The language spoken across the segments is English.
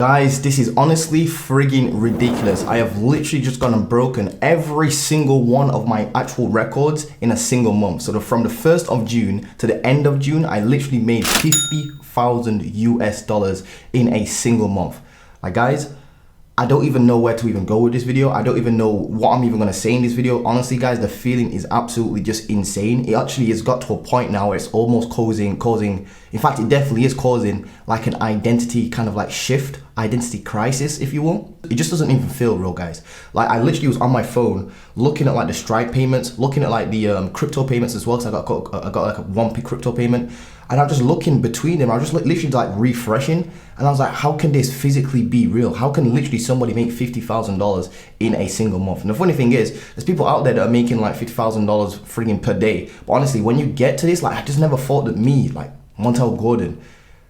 Guys, this is honestly frigging ridiculous. I have literally just gone and broken every single one of my actual records in a single month. So from the 1st of June to the end of June, I literally made 50,000 US dollars in a single month. Like guys, I don't even know where to even go with this video. I don't even know what I'm even gonna say in this video. Honestly guys, the feeling is absolutely just insane. It actually has got to a point now where it's almost causing, in fact, it definitely is causing like an identity kind of like shift, identity crisis, if you will. It just doesn't even feel real, guys. Like I literally was on my phone looking at like the Stripe payments, looking at like the crypto payments as well, because I got like a one crypto payment. And I'm just looking between them. I was just literally like refreshing. And I was like, how can this physically be real? How can literally somebody make $50,000 in a single month? And the funny thing is, there's people out there that are making like $50,000 friggin' per day. But honestly, when you get to this, like I just never thought that me, like Montel Gordon,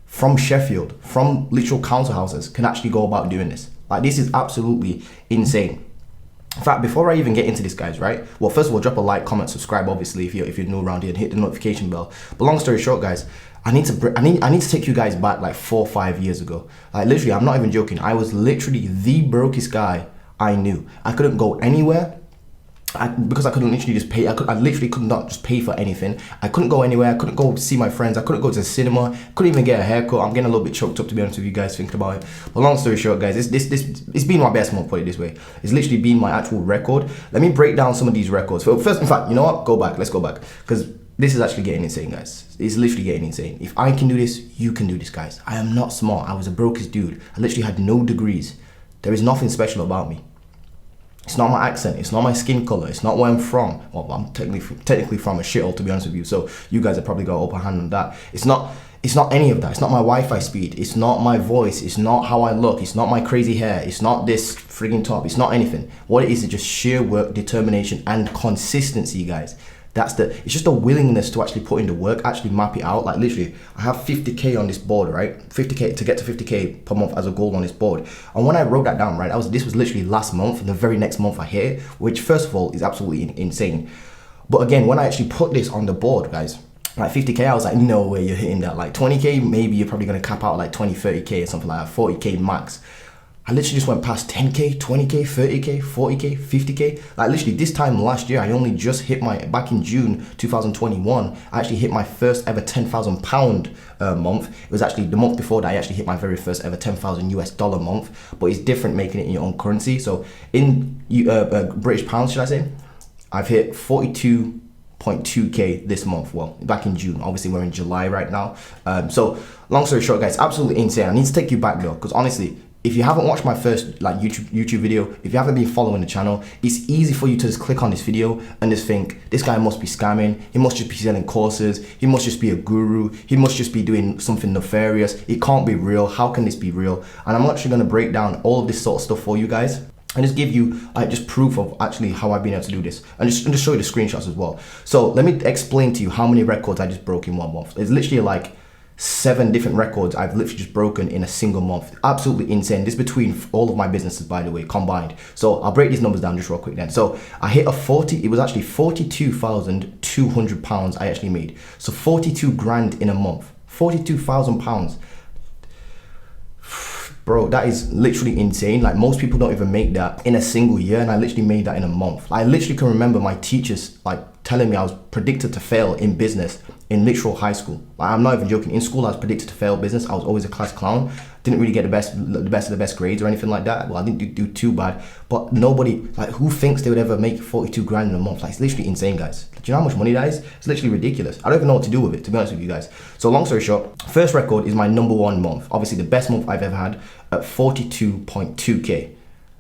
from Sheffield, from literal council houses, can actually go about doing this. Like this is absolutely insane. In fact, before I even get into this, guys, right? Well, first of all, drop a like, comment, subscribe, obviously, if you're new around here, and hit the notification bell. But long story short, guys, I need to take you guys back like 4 or 5 years ago. Like literally, I'm not even joking. I was literally the brokest guy I knew. I couldn't go anywhere. Because I couldn't literally just pay, I literally could not just pay for anything. I couldn't go anywhere, I couldn't go see my friends, I couldn't go to the cinema, couldn't even get a haircut. I'm getting a little bit choked up, to be honest with you guys, thinking about it. But long story short, guys, it's been my best month, put it this way. It's literally been my actual record. Let me break down some of these records. First, in fact, you know what? Go back, let's go back. Because this is actually getting insane, guys. It's literally getting insane. If I can do this, you can do this, guys. I am not smart. I was a brokest dude. I literally had no degrees. There is nothing special about me. It's not my accent, it's not my skin color, it's not where I'm from. Well, I'm technically from a shithole, to be honest with you, so you guys have probably got an upper hand on that. It's not any of that. It's not my Wi-Fi speed, it's not my voice, it's not how I look, it's not my crazy hair, it's not this frigging top, it's not anything. What it is just sheer work, determination, and consistency, guys. It's just a willingness to actually put in the work, actually map it out. Like literally, I have 50K on this board, right? 50K to get to 50K per month as a goal on this board. And when I wrote that down, right, this was literally last month, and the very next month I hit it, which first of all is absolutely insane. But again, when I actually put this on the board, guys, like 50K, I was like, no way you're hitting that. Like 20K, maybe you're probably gonna cap out like 20, 30K or something like that, 40K max. I literally just went past 10K, 20K, 30K, 40K, 50K. Like literally this time last year, I only just hit back in June 2021, I actually hit my first ever £10,000 month. It was actually the month before that I actually hit my very first ever 10,000 US dollar month, but it's different making it in your own currency. So in British pounds, should I say, I've hit 42.2K this month. Well, back in June. Obviously we're in July right now. So long story short, guys, absolutely insane. I need to take you back though, because honestly, if you haven't watched my first like YouTube video, if you haven't been following the channel, it's easy for you to just click on this video and just think, this guy must be scamming, he must just be selling courses, he must just be a guru, he must just be doing something nefarious, it can't be real, how can this be real? And I'm actually gonna break down all of this sort of stuff for you guys and just give you just proof of actually how I've been able to do this, and just show you the screenshots as well. So let me explain to you how many records I just broke in 1 month. It's literally like 7 different records I've literally just broken in a single month. Absolutely insane. This is between all of my businesses, by the way, combined. So I'll break these numbers down just real quick then. So I hit it was actually 42,200 pounds I actually made. So 42 grand in a month, 42,000 pounds. Bro, that is literally insane. Like most people don't even make that in a single year, and I literally made that in a month. I literally can remember my teachers like telling me I was predicted to fail in business in literal high school. Like, I'm not even joking. In school, I was predicted to fail business. I was always a class clown. Didn't really get the best of the best grades or anything like that. Well, I didn't do too bad. But nobody, like, who thinks they would ever make 42 grand in a month? Like, it's literally insane, guys. Do you know how much money that is? It's literally ridiculous. I don't even know what to do with it, to be honest with you guys. So long story short, first record is my #1 month. Obviously, the best month I've ever had at 42.2K.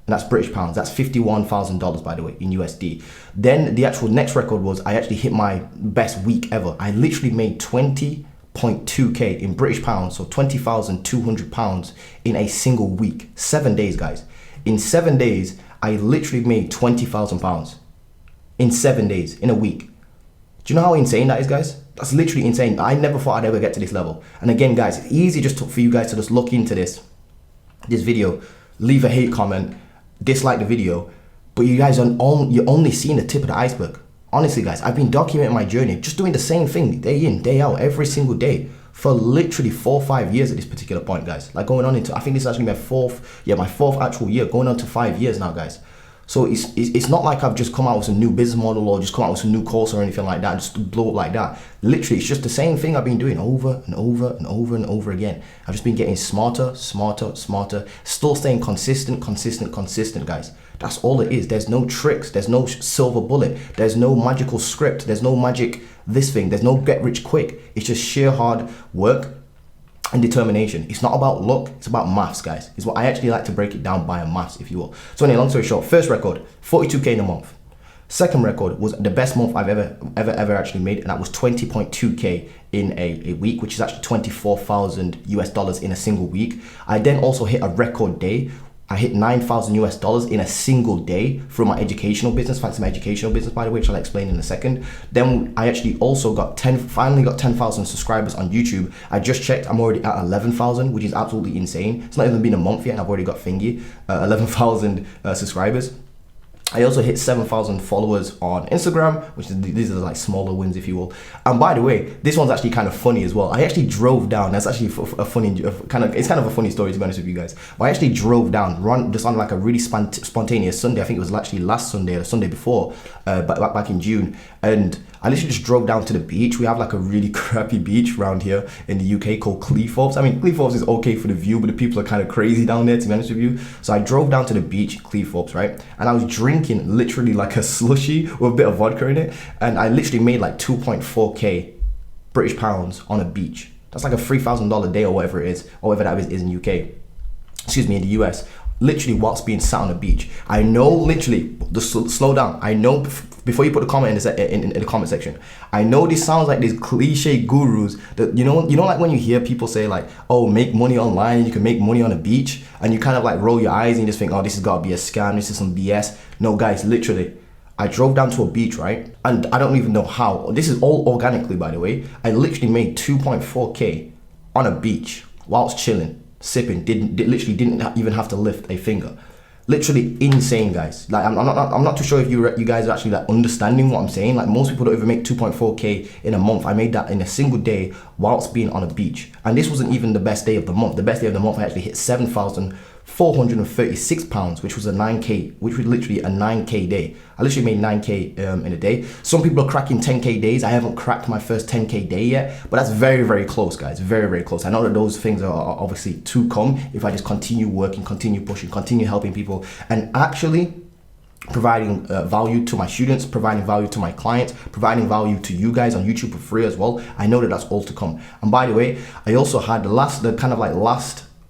And that's British pounds. That's $51,000, by the way, in USD. Then the actual next record was I actually hit my best week ever. I literally made 20.2K in British pounds, so 20,200 pounds in a single week. 7 days, guys. In 7 days, I literally made 20,000 pounds. In 7 days, in a week. Do you know how insane that is, guys? That's literally insane. I never thought I'd ever get to this level. And again, guys, it's easy just for you guys to just look into this video, leave a hate comment, dislike the video, but you guys you're only seeing the tip of the iceberg. Honestly, guys, I've been documenting my journey, just doing the same thing day in, day out, every single day. for literally 4 or 5 years at this particular point, guys. Like going on into, I think this is actually my fourth actual year, going on to 5 years now, guys. So it's not like I've just come out with a new business model or just come out with a new course or anything like that, just blow up like that. Literally, it's just the same thing I've been doing over and over and over and over again. I've just been getting smarter, still staying consistent, guys. That's all it is. There's no tricks, there's no silver bullet, there's no magical script, there's no magic this thing, there's no get rich quick. It's just sheer hard work and determination. It's not about luck, it's about maths, guys. It's what I actually like to break it down by a maths, if you will. So anyway, long story short, first record, 42K in a month. Second record was the best month I've ever actually made, and that was 20.2K in a week, which is actually 24,000 US dollars in a single week. I then also hit a record day. I hit 9,000 US dollars in a single day through my educational business, thanks to my educational business, by the way, which I'll explain in a second. Then I actually also finally got 10,000 subscribers on YouTube. I just checked, I'm already at 11,000, which is absolutely insane. It's not even been a month yet, and I've already got 11,000 subscribers. I also hit 7,000 followers on Instagram, which is, these are like smaller wins, if you will. And by the way, this one's actually kind of funny as well. I actually drove down. That's actually it's kind of a funny story, to be honest with you guys. But I actually drove down, just on like a really spontaneous Sunday. I think it was actually last Sunday or Sunday before, back in June. And I literally just drove down to the beach. We have like a really crappy beach around here in the UK called Cleethorpes. I mean, Cleethorpes is okay for the view, but the people are kind of crazy down there, to be honest with you. So I drove down to the beach, Cleethorpes, right? And I was drinking literally like a slushy with a bit of vodka in it. And I literally made like 2.4K British pounds on a beach. That's like a $3,000 day or whatever it is, or whatever that is in UK. Excuse me, in the US. Literally whilst being sat on the beach. I know, literally, slow down. I know, before you put a comment in the comment section, I know this sounds like these cliche gurus that, you know like when you hear people say like, oh, make money online, you can make money on a beach, and you kind of like roll your eyes and you just think, oh, this has got to be a scam, this is some BS. No, guys, literally, I drove down to a beach, right? And I don't even know how. This is all organically, by the way. I literally made 2.4K on a beach whilst chilling, sipping, literally didn't even have to lift a finger. Literally insane, guys. Like I'm not too sure if you guys are actually like understanding what I'm saying. Like most people don't even make 2.4K in a month. I made that in a single day whilst being on a beach. And this wasn't even the best day of the month. The best day of the month, I actually hit 7,436 pounds, which was a 9K, which was literally a 9K day. I literally made 9K in a day. Some people are cracking 10K days. I haven't cracked my first 10K day yet, but that's very, very close, guys. Very, very close. I know that those things are obviously to come if I just continue working, continue pushing, continue helping people, and actually providing value to my students, providing value to my clients, providing value to you guys on YouTube for free as well. I know that that's all to come. And by the way, I also had the last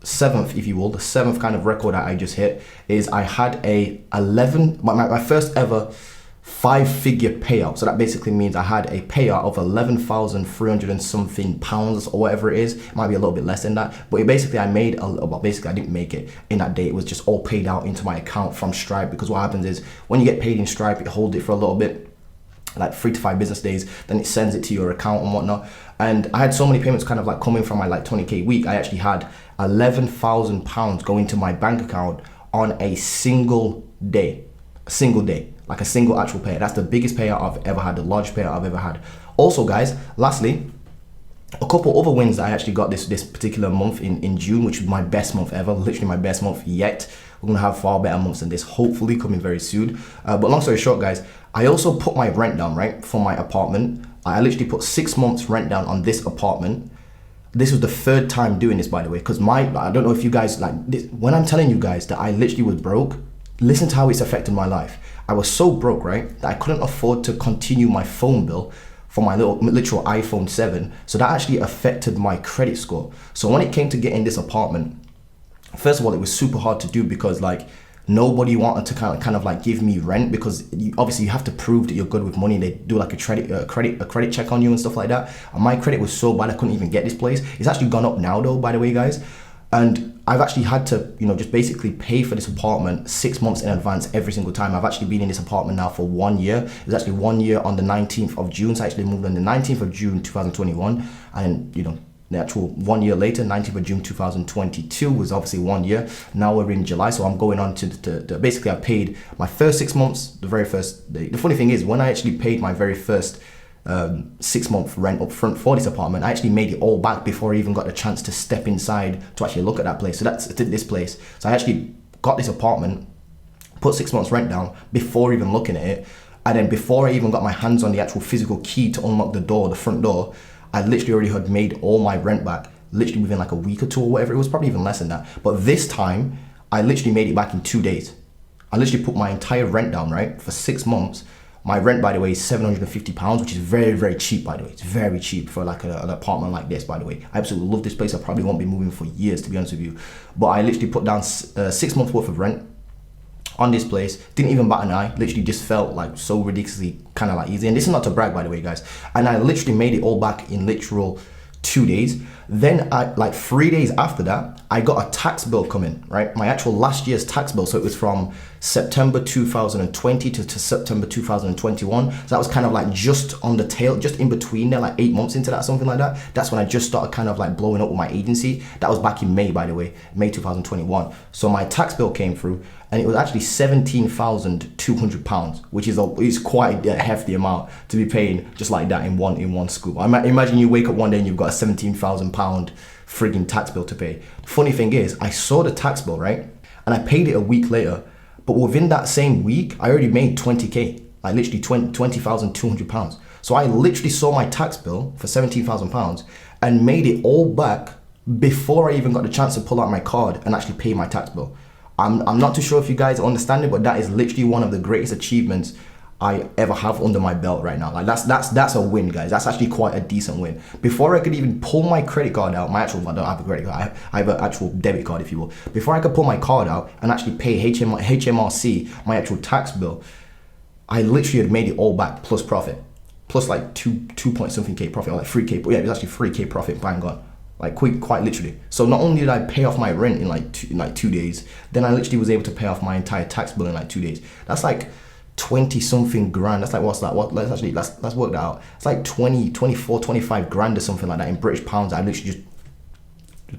seventh, if you will, the seventh kind of record that I just hit is I had my first ever 5-figure payout. So that basically means I had a payout of 11,300 and something pounds or whatever it is. It might be a little bit less than that, but basically I didn't make it in that day. It was just all paid out into my account from Stripe, because what happens is when you get paid in Stripe, it holds it for a little bit, like 3 to 5 business days, then it sends it to your account and whatnot. And I had so many payments kind of like coming from my like 20K week. I actually had 11,000 pounds going to my bank account on a single day, like a single actual payout. That's the biggest payout I've ever had, the largest payout I've ever had. Also, guys, lastly, a couple other wins that I actually got this particular month in June, which was my best month ever, literally my best month yet. We're gonna have far better months than this, hopefully coming very soon. But long story short, guys, I also put my rent down, right, for my apartment. I literally put 6 months rent down on this apartment. This was the 3rd time doing this, by the way, because I don't know if you guys like this, when I'm telling you guys that I literally was broke, listen to how it's affected my life. I was so broke, right, that I couldn't afford to continue my phone bill for my literal iPhone 7. So that actually affected my credit score. So when it came to getting this apartment, first of all, it was super hard to do because like nobody wanted to kind of like give me rent, because obviously you have to prove that you're good with money. They do like a credit check on you and stuff like that. And my credit was so bad I couldn't even get this place. It's actually gone up now though, by the way, guys. And I've actually had to, just basically pay for this apartment 6 months in advance every single time. I've actually been in this apartment now for 1 year. It was actually 1 year on the 19th of June. So I actually moved on the 19th of June 2021, and the actual 1 year later, 19th of June 2022 was obviously 1 year. Now we're in July, so I'm going on to basically I paid my first 6 months, the very first. The funny thing is, when I actually paid my very first 6-month rent up front for this apartment. I actually made it all back before I even got the chance to step inside to actually look at that place. So that's this place. So I actually got this apartment, put 6 months rent down before even looking at it. And then before I even got my hands on the actual physical key to unlock the door, the front door, I literally already had made all my rent back, literally within like a week or two or whatever. It was probably even less than that. But this time, I literally made it back in 2 days. I literally put my entire rent down, right? For 6 months. My rent, by the way, is £750, which is very, very cheap, by the way. It's very cheap for like an apartment like this, by the way. I absolutely love this place. I probably won't be moving for years, to be honest with you. But I literally put down 6 months worth of rent on this place. Didn't even bat an eye. Literally just felt like so ridiculously kind of like easy. And this is not to brag, by the way, guys. And I literally made it all back in literal 2 days. Then like 3 days after that, I got a tax bill coming, right? My actual last year's tax bill. So it was from September 2020 to September 2021. So that was kind of like just on the tail, just in between there, like 8 months into that, something like that. That's when I just started kind of like blowing up with my agency. That was back in May, by the way, May 2021. So my tax bill came through and it was actually £17,200, which is quite a hefty amount to be paying just like that in one scoop. Imagine you wake up one day and you've got a £17,000 frigging tax bill to pay. The funny thing is, I saw the tax bill, right? And I paid it a week later, but within that same week, I already made 20K, like literally £20,200. So I literally saw my tax bill for £17,000 and made it all back before I even got the chance to pull out my card and actually pay my tax bill. I'm not too sure if you guys understand it, but that is literally one of the greatest achievements I ever have under my belt right now. Like that's a win, guys. That's actually quite a decent win. Before I could even pull my credit card out, I don't have a credit card, I have an actual debit card, if you will. Before I could pull my card out and actually pay HMRC, my actual tax bill, I literally had made it all back plus profit. Plus like 2 point something K profit, or like 3K, but yeah, it was actually 3K profit, bang on. Like quite literally. So not only did I pay off my rent in like 2 days, then I literally was able to pay off my entire tax bill in like 2 days. That's like 20 something grand. That's like, what's that? Let's work that out. It's like 24, 25 grand or something like that in British pounds. I literally just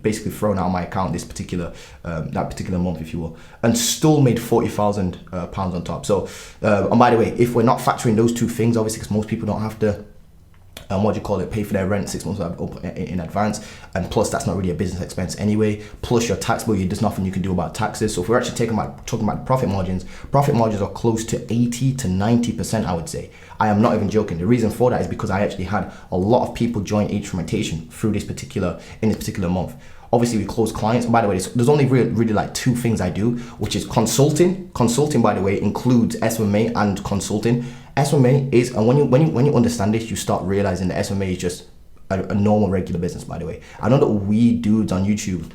basically thrown out of my account this particular that particular month, if you will, and still made £40,000 on top. So and by the way, if we're not factoring those two things, obviously, because most people don't have to pay for their rent 6 months in advance, and plus that's not really a business expense anyway. Plus your tax bill, there's nothing you can do about taxes. So if we're actually talking about profit margins are close to 80 to 90%, I would say. I am not even joking. The reason for that is because I actually had a lot of people join Instrumentation through this particular month. Obviously, we close clients. By the way, there's only really like two things I do, which is consulting. Consulting, by the way, includes SMMA and consulting. SMMA is, and when you understand this, you start realizing that SMMA is just a normal, regular business, by the way. I know that we dudes on YouTube,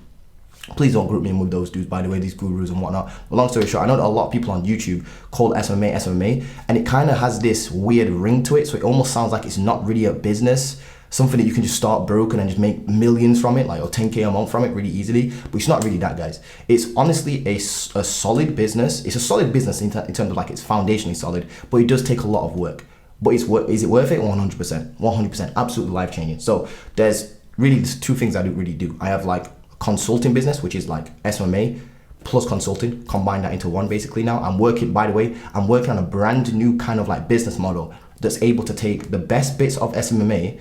please don't group me in with those dudes, by the way, these gurus and whatnot. But long story short, I know that a lot of people on YouTube call SMMA, and it kind of has this weird ring to it. So it almost sounds like it's not really a business, something that you can just start broken and just make millions from it, like, or 10K a month from it really easily. But it's not really that, guys. It's honestly a solid business. It's a solid business in terms of like it's foundationally solid, but it does take a lot of work. But is it worth it? 100%. 100%. Absolutely life-changing. So there's really two things I really do. I have like a consulting business, which is like SMMA plus consulting, combine that into one basically now. I'm working on a brand new kind of like business model that's able to take the best bits of SMMA,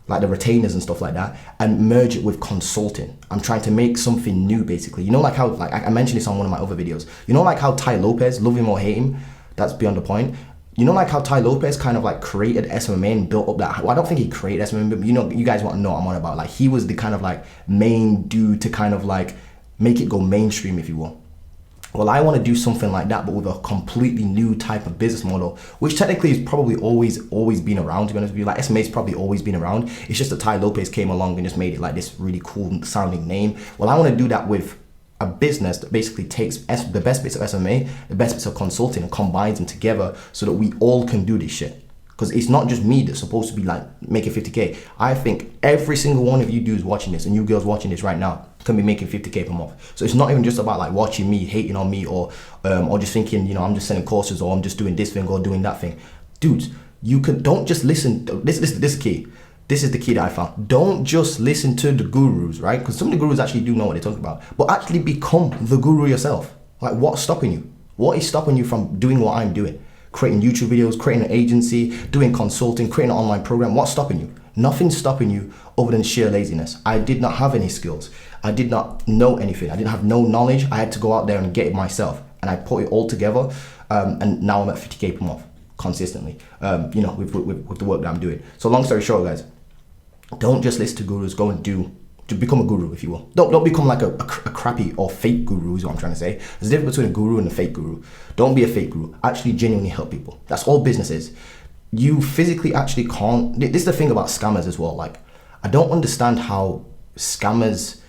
like the retainers and stuff like that, and merge it with consulting. I'm trying to make something new, basically. You know, like how, like I mentioned this on one of my other videos. You know, like how Tai Lopez, love him or hate him, that's beyond the point. You know, like how Tai Lopez kind of like created SMMA and built up that. Well, I don't think he created SMMA, but you know, you guys want to know what I'm on about. Like he was the kind of like main dude to kind of like make it go mainstream, if you will. Well, I want to do something like that, but with a completely new type of business model, which technically has probably always been around, to be honest with you. Like SMMA's probably always been around. It's just that Tai Lopez came along and just made it like this really cool sounding name. Well, I want to do that with a business that basically takes the best bits of SMMA, the best bits of consulting, and combines them together so that we all can do this shit. Because it's not just me that's supposed to be like making 50K. I think every single one of you dudes watching this and you girls watching this right now can be making 50K per month. So it's not even just about like watching me, hating on me, or just thinking, you know, I'm just selling courses, or I'm just doing this thing or doing that thing. Dudes, don't just listen. This is key. This is the key that I found. Don't just listen to the gurus, right? Because some of the gurus actually do know what they're talking about. But actually become the guru yourself. Like, what's stopping you? What is stopping you from doing what I'm doing? creating YouTube videos, creating an agency, doing consulting, creating an online program. What's stopping you? Nothing's stopping you other than sheer laziness. I did not have any skills. I did not know anything. I didn't have no knowledge. I had to go out there and get it myself. And I put it all together. And now I'm at 50K per month consistently, with the work that I'm doing. So long story short, guys, don't just listen to gurus. Go and to become a guru, if you will. Don't become like a crappy or fake guru is what I'm trying to say. There's a difference between a guru and a fake guru. Don't be a fake guru. Actually genuinely help people. That's all business is. You physically actually can't. This is the thing about scammers as well. Like, I don't understand how scammers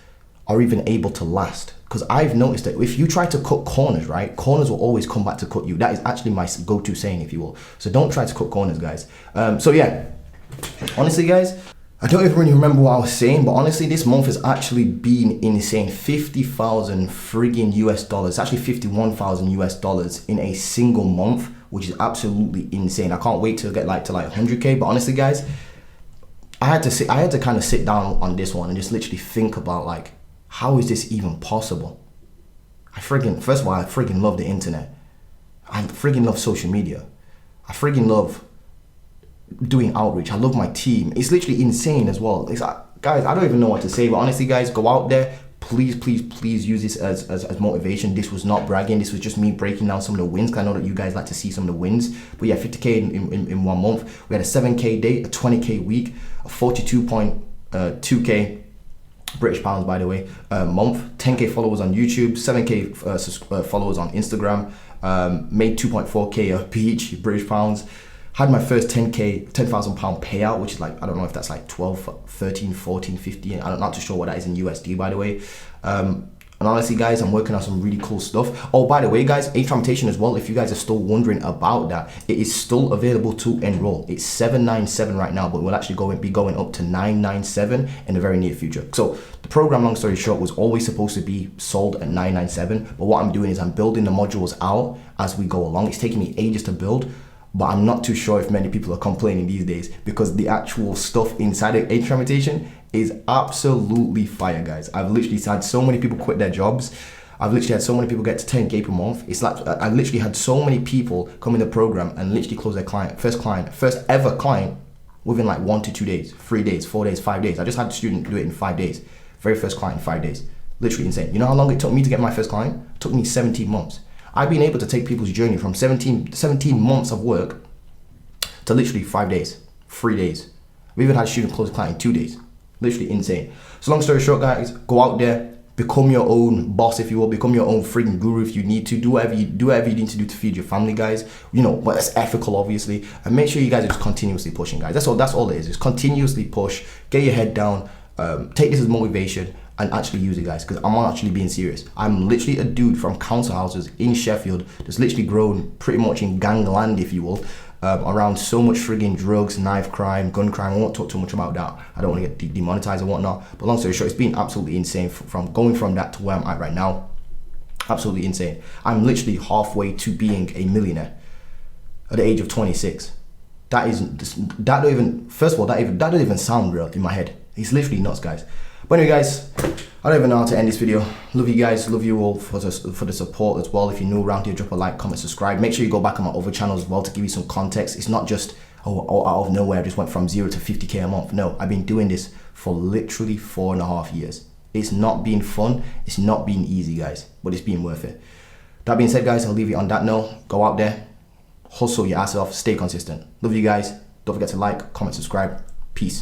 are even able to last. Because I've noticed that if you try to cut corners, right, corners will always come back to cut you. That is actually my go-to saying, if you will. So don't try to cut corners, guys. So yeah, honestly, guys, I don't even really remember what I was saying, but honestly, this month has actually been insane. 50,000 friggin' US dollars, actually 51,000 US dollars in a single month, which is absolutely insane. I can't wait to get like 100K. But honestly, guys, I had to kind of sit down on this one and just literally think about, like, how is this even possible? First of all, I friggin' love the internet. I friggin' love social media. I friggin' love doing outreach. I love my team. It's literally insane as well. Guys, I don't even know what to say, but honestly, guys, go out there. Please use this as motivation. This was not bragging. This was just me breaking down some of the wins, because I know that you guys like to see some of the wins. But yeah, 50K in 1 month. We had a 7K day, a 20K week, a 42.2K British pounds, by the way, month. 10K followers on YouTube, 7K followers on Instagram. Made 2.4K of each British pounds. Had my first 10,000 pound payout, which is like, I don't know if that's like 12, 13, 14, 15. I'm not too sure what that is in USD, by the way. And honestly, guys, I'm working on some really cool stuff. Oh, by the way, guys, Atrimutation as well, if you guys are still wondering about that, it is still available to enroll. It's $797 right now, but we'll actually be going up to $997 in the very near future. So the program, long story short, was always supposed to be sold at $997, but what I'm doing is I'm building the modules out as we go along. It's taking me ages to build, but I'm not too sure if many people are complaining these days, because the actual stuff inside of Atrimutation is absolutely fire, guys. I've literally had so many people quit their jobs. I've literally had so many people get to 10K per month. It's like, I literally had so many people come in the program and literally close their first ever client within like 1 to 2 days, 3 days, 4 days, 5 days. I just had a student do it in 5 days. Very first client in 5 days. Literally insane. You know how long it took me to get my first client? It took me 17 months. I've been able to take people's journey from 17 months of work to literally 5 days, 3 days. We even had a student close a client in 2 days. Literally insane. So long story short, guys, go out there, become your own boss, if you will, become your own freaking guru if you need to. Do whatever you need to do to feed your family, guys. You know, but it's ethical, obviously. And make sure you guys are just continuously pushing, guys. That's all it is. Just continuously push, get your head down, take this as motivation, and actually use it, guys, because I'm actually being serious. I'm literally a dude from council houses in Sheffield that's literally grown pretty much in gangland, if you will, around so much frigging drugs, knife crime, gun crime. I won't talk too much about that. I don't want to get demonetized and whatnot. But long story short, it's been absolutely insane from going from that to where I'm at right now. Absolutely insane. I'm literally halfway to being a millionaire at the age of 26. That don't even sound real in my head. It's literally nuts, guys. But anyway, guys, I don't even know how to end this video. Love you guys, love you all for the support as well. If you're new around here, drop a like, comment, subscribe. Make sure you go back on my other channels as well to give you some context. It's not just, oh, out of nowhere, I just went from 0 to 50K a month. No, I've been doing this for literally 4.5 years. It's not been fun, it's not been easy, guys, but it's been worth it. That being said, guys, I'll leave you on that note. Go out there, hustle your ass off, stay consistent. Love you guys. Don't forget to like, comment, subscribe. Peace.